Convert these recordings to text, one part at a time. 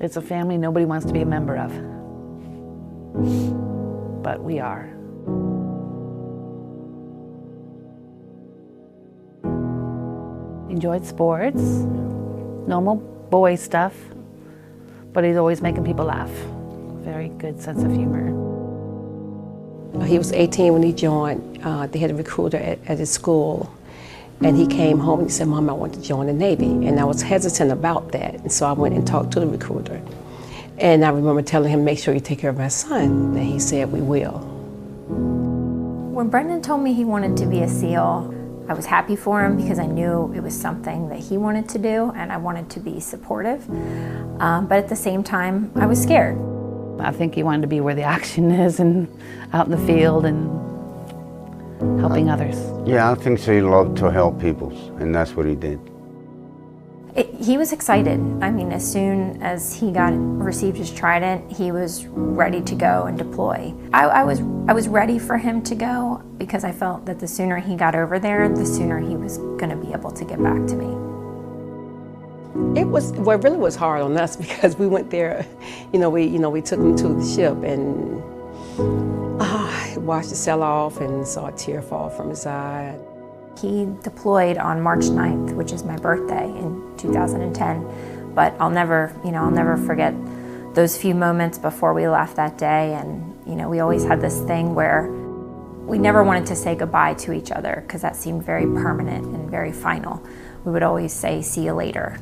It's a family nobody wants to be a member of, but we are. Enjoyed sports, normal boy stuff, but he's always making people laugh. Very good sense of humor. He was 18 when he joined. They had a recruiter at his school, and he came home and he said, "Mom, I want to join the Navy." And I was hesitant about that, and so I went and talked to the recruiter. And I remember telling him, "Make sure you take care of my son," and he said, "We will." When Brendan told me he wanted to be a SEAL, I was happy for him because I knew it was something that he wanted to do, and I wanted to be supportive. But at the same time, I was scared. I think he wanted to be where the action is and out in the field and helping others. Yeah, I think so. He loved to help people, and that's what he did. He was excited. I mean, as soon as he received his trident, he was ready to go and deploy. I was ready for him to go because I felt that the sooner he got over there, the sooner he was going to be able to get back to me. It really was hard on us because we went there, we took him to the ship and watched the sell off and saw a tear fall from his eye. He deployed on March 9th, which is my birthday in 2010, but I'll never forget those few moments before we left that day. And we always had this thing where we never wanted to say goodbye to each other because that seemed very permanent and very final. We would always say, "See you later."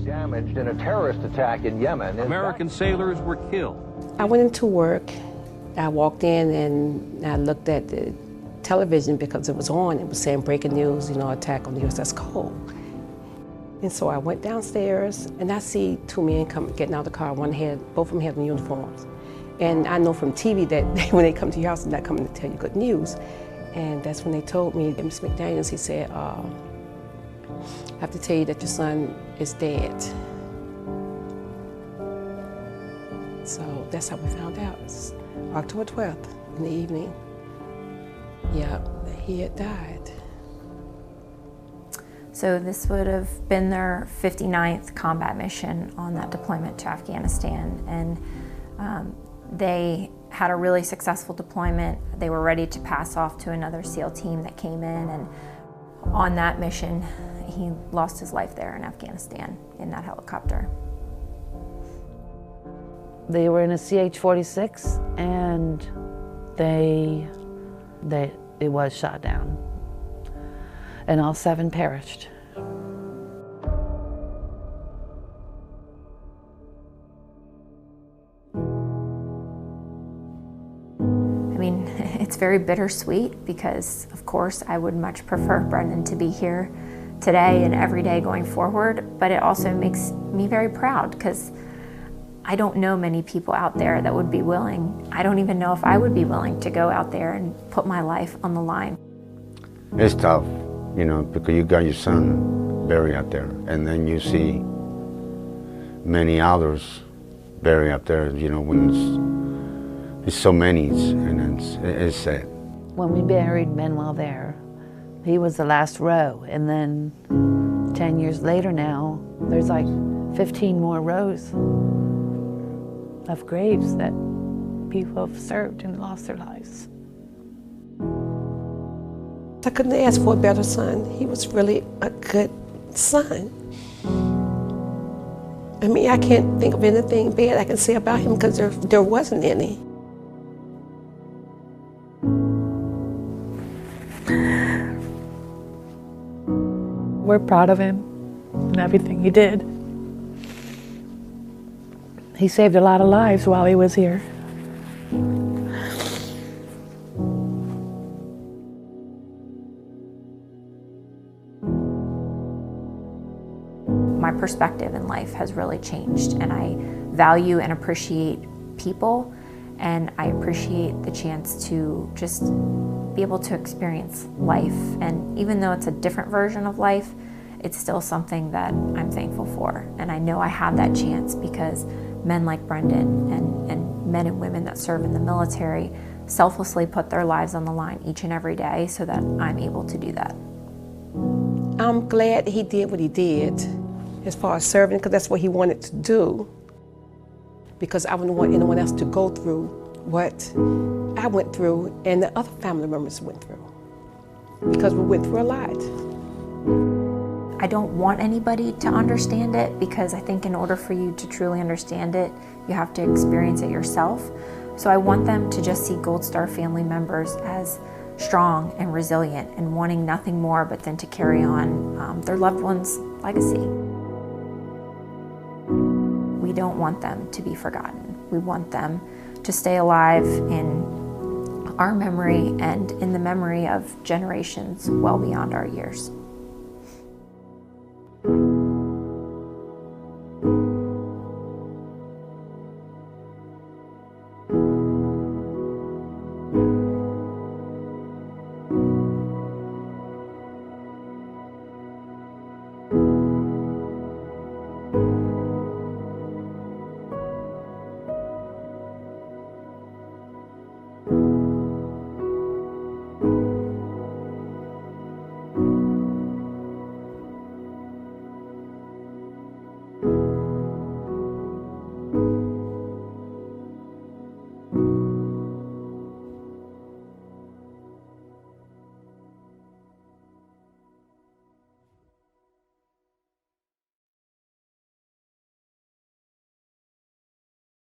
Damaged in a terrorist attack in Yemen. American sailors were killed. I went into work. I walked in and I looked at the television because it was on. It was saying breaking news, attack on the USS Cole. And so I went downstairs and I see two men getting out of the car. Both of them had uniforms. And I know from TV that when they come to your house, they're not coming to tell you good news. And that's when they told me, Mr. McDaniels, he said, "I have to tell you that your son is dead." So that's how we found out. It's October 12th in the evening. Yeah, he had died. So this would have been their 59th combat mission on that deployment to Afghanistan. And they had a really successful deployment. They were ready to pass off to another SEAL team that came in. And on that mission, he lost his life there in Afghanistan in that helicopter. They were in a CH-46 and it was shot down. And all 7 perished. I mean, it's very bittersweet because, of course, I would much prefer Brendan to be here today and every day going forward, but it also makes me very proud because I don't know many people out there that would be willing. I don't even know if I would be willing to go out there and put my life on the line. It's tough, because you got your son buried out there, and then you see many others buried up there, when it's so many, and it's sad. When we buried Manuel there, he was the last row, and then 10 years later now, there's like 15 more rows of graves that people have served and lost their lives. I couldn't ask for a better son. He was really a good son. I mean, I can't think of anything bad I can say about him because there wasn't any. We're proud of him and everything he did. He saved a lot of lives while he was here. My perspective in life has really changed, and I value and appreciate people, and I appreciate the chance to just be able to experience life. And even though it's a different version of life, it's still something that I'm thankful for. And I know I have that chance because men like Brendan and men and women that serve in the military selflessly put their lives on the line each and every day so that I'm able to do that. I'm glad he did what he did. as far as serving, because that's what he wanted to do, because I wouldn't want anyone else to go through what I went through and the other family members went through, because we went through a lot. I don't want anybody to understand it, because I think in order for you to truly understand it, you have to experience it yourself. So I want them to just see Gold Star family members as strong and resilient and wanting nothing more but then to carry on their loved ones' legacy. We don't want them to be forgotten. We want them to stay alive in our memory and in the memory of generations well beyond our years.